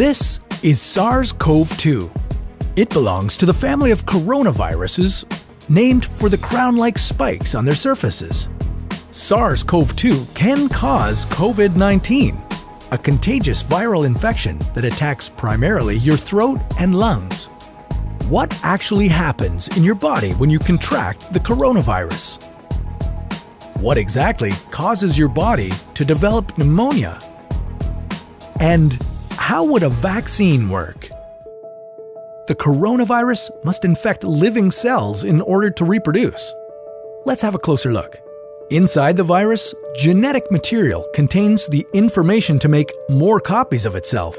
This is SARS-CoV-2. It belongs to the family of coronaviruses named for the crown-like spikes on their surfaces. SARS-CoV-2 can cause COVID-19, a contagious viral infection that attacks primarily your throat and lungs. What actually happens in your body when you contract the coronavirus? What exactly causes your body to develop pneumonia? And how would a vaccine work? The coronavirus must infect living cells in order to reproduce. Let's have a closer look. Inside the virus, genetic material contains the information to make more copies of itself.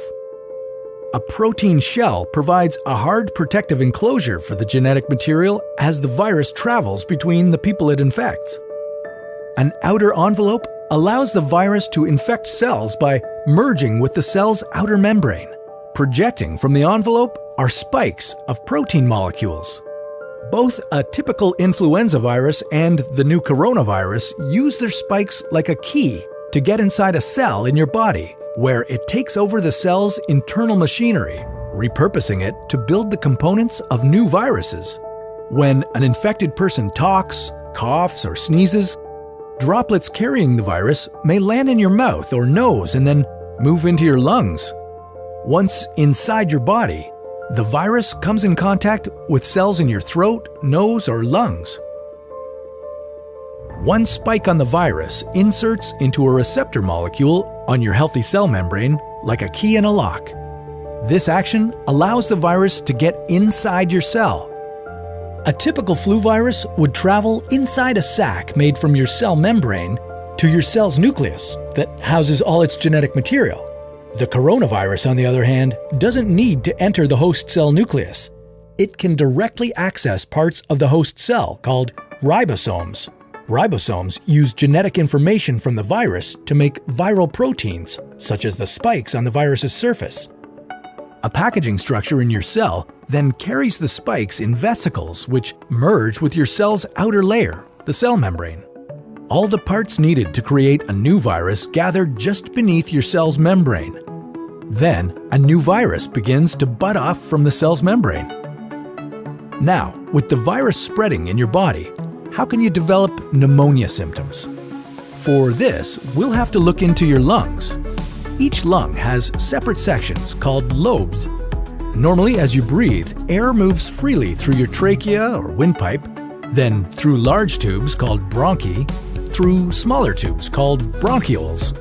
A protein shell provides a hard protective enclosure for the genetic material as the virus travels between the people it infects. An outer envelope allows the virus to infect cells by merging with the cell's outer membrane. Projecting from the envelope are spikes of protein molecules. Both a typical influenza virus and the new coronavirus use their spikes like a key to get inside a cell in your body, where it takes over the cell's internal machinery, repurposing it to build the components of new viruses. When an infected person talks, coughs, or sneezes, droplets carrying the virus may land in your mouth or nose and then move into your lungs. Once inside your body, the virus comes in contact with cells in your throat, nose, or lungs. One spike on the virus inserts into a receptor molecule on your healthy cell membrane like a key in a lock. This action allows the virus to get inside your cell. A typical flu virus would travel inside a sac made from your cell membrane to your cell's nucleus that houses all its genetic material. The coronavirus, on the other hand, doesn't need to enter the host cell nucleus. It can directly access parts of the host cell called ribosomes. Ribosomes use genetic information from the virus to make viral proteins, such as the spikes on the virus's surface. A packaging structure in your cell then carries the spikes in vesicles which merge with your cell's outer layer, the cell membrane. All the parts needed to create a new virus gather just beneath your cell's membrane. Then, a new virus begins to bud off from the cell's membrane. Now, with the virus spreading in your body, how can you develop pneumonia symptoms? For this, we'll have to look into your lungs. Each lung has separate sections called lobes. Normally, as you breathe, air moves freely through your trachea or windpipe, then through large tubes called bronchi, through smaller tubes called bronchioles,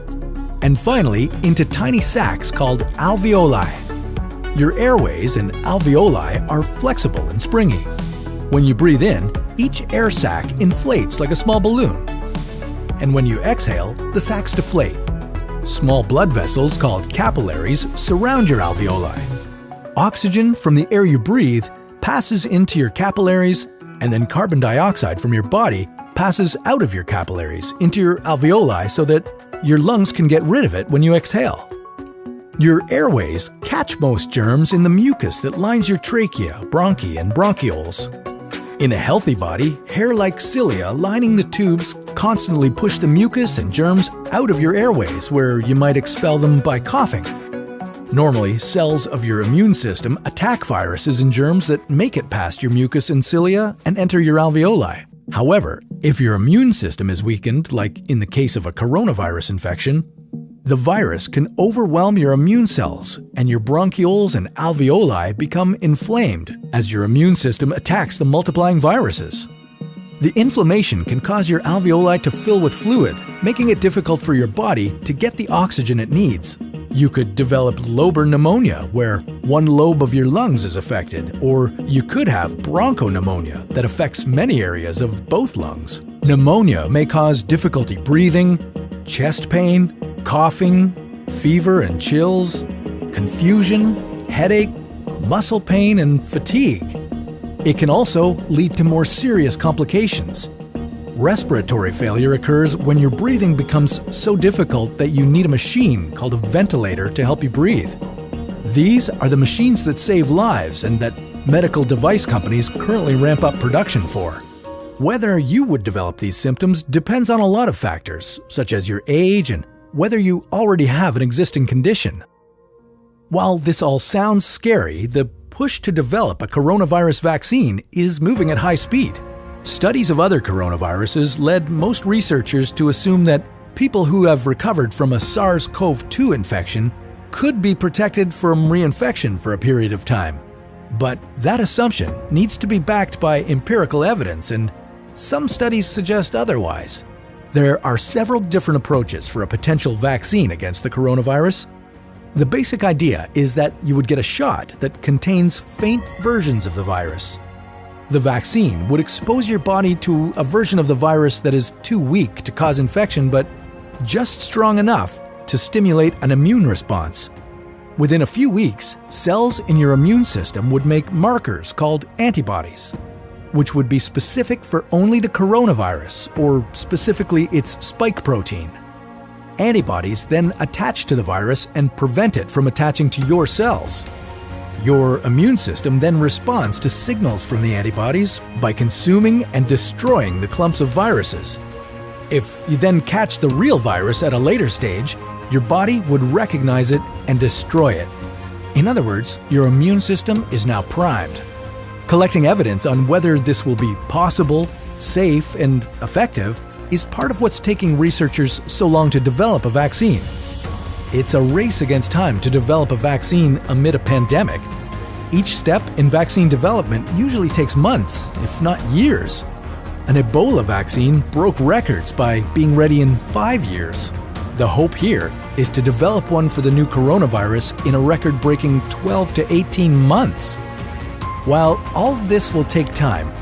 and finally into tiny sacs called alveoli. Your airways and alveoli are flexible and springy. When you breathe in, each air sac inflates like a small balloon. And when you exhale, the sacs deflate. Small blood vessels called capillaries surround your alveoli. Oxygen from the air you breathe passes into your capillaries, and then carbon dioxide from your body passes out of your capillaries into your alveoli so that your lungs can get rid of it when you exhale. Your airways catch most germs in the mucus that lines your trachea, bronchi, and bronchioles. In a healthy body, hair-like cilia lining the tubes constantly push the mucus and germs out of your airways, where you might expel them by coughing. Normally, cells of your immune system attack viruses and germs that make it past your mucus and cilia and enter your alveoli. However, if your immune system is weakened, like in the case of a coronavirus infection, the virus can overwhelm your immune cells and your bronchioles and alveoli become inflamed as your immune system attacks the multiplying viruses. The inflammation can cause your alveoli to fill with fluid, making it difficult for your body to get the oxygen it needs. You could develop lobar pneumonia, where one lobe of your lungs is affected, or you could have bronchopneumonia that affects many areas of both lungs. Pneumonia may cause difficulty breathing, chest pain, coughing, fever and chills, confusion, headache, muscle pain, and fatigue. It can also lead to more serious complications. Respiratory failure occurs when your breathing becomes so difficult that you need a machine called a ventilator to help you breathe. These are the machines that save lives and that medical device companies currently ramp up production for. Whether you would develop these symptoms depends on a lot of factors, such as your age and whether you already have an existing condition. While this all sounds scary, the push to develop a coronavirus vaccine is moving at high speed. Studies of other coronaviruses led most researchers to assume that people who have recovered from a SARS-CoV-2 infection could be protected from reinfection for a period of time. But that assumption needs to be backed by empirical evidence, and some studies suggest otherwise. There are several different approaches for a potential vaccine against the coronavirus. The basic idea is that you would get a shot that contains faint versions of the virus. The vaccine would expose your body to a version of the virus that is too weak to cause infection, but just strong enough to stimulate an immune response. Within a few weeks, cells in your immune system would make markers called antibodies, which would be specific for only the coronavirus, or specifically its spike protein. Antibodies then attach to the virus and prevent it from attaching to your cells. Your immune system then responds to signals from the antibodies by consuming and destroying the clumps of viruses. If you then catch the real virus at a later stage, your body would recognize it and destroy it. In other words, your immune system is now primed. Collecting evidence on whether this will be possible, safe, and effective is part of what's taking researchers so long to develop a vaccine. It's a race against time to develop a vaccine amid a pandemic. Each step in vaccine development usually takes months, if not years. An Ebola vaccine broke records by being ready in 5 years. The hope here is to develop one for the new coronavirus in a record-breaking 12 to 18 months. While all of this will take time,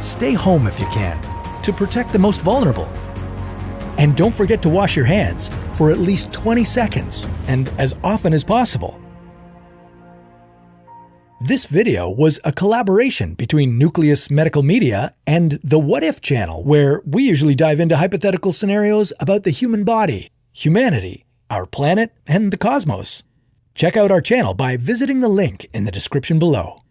stay home if you can, to protect the most vulnerable. And don't forget to wash your hands for at least 20 seconds and as often as possible. This video was a collaboration between Nucleus Medical Media and the What If channel, where we usually dive into hypothetical scenarios about the human body, humanity, our planet, and the cosmos. Check out our channel by visiting the link in the description below.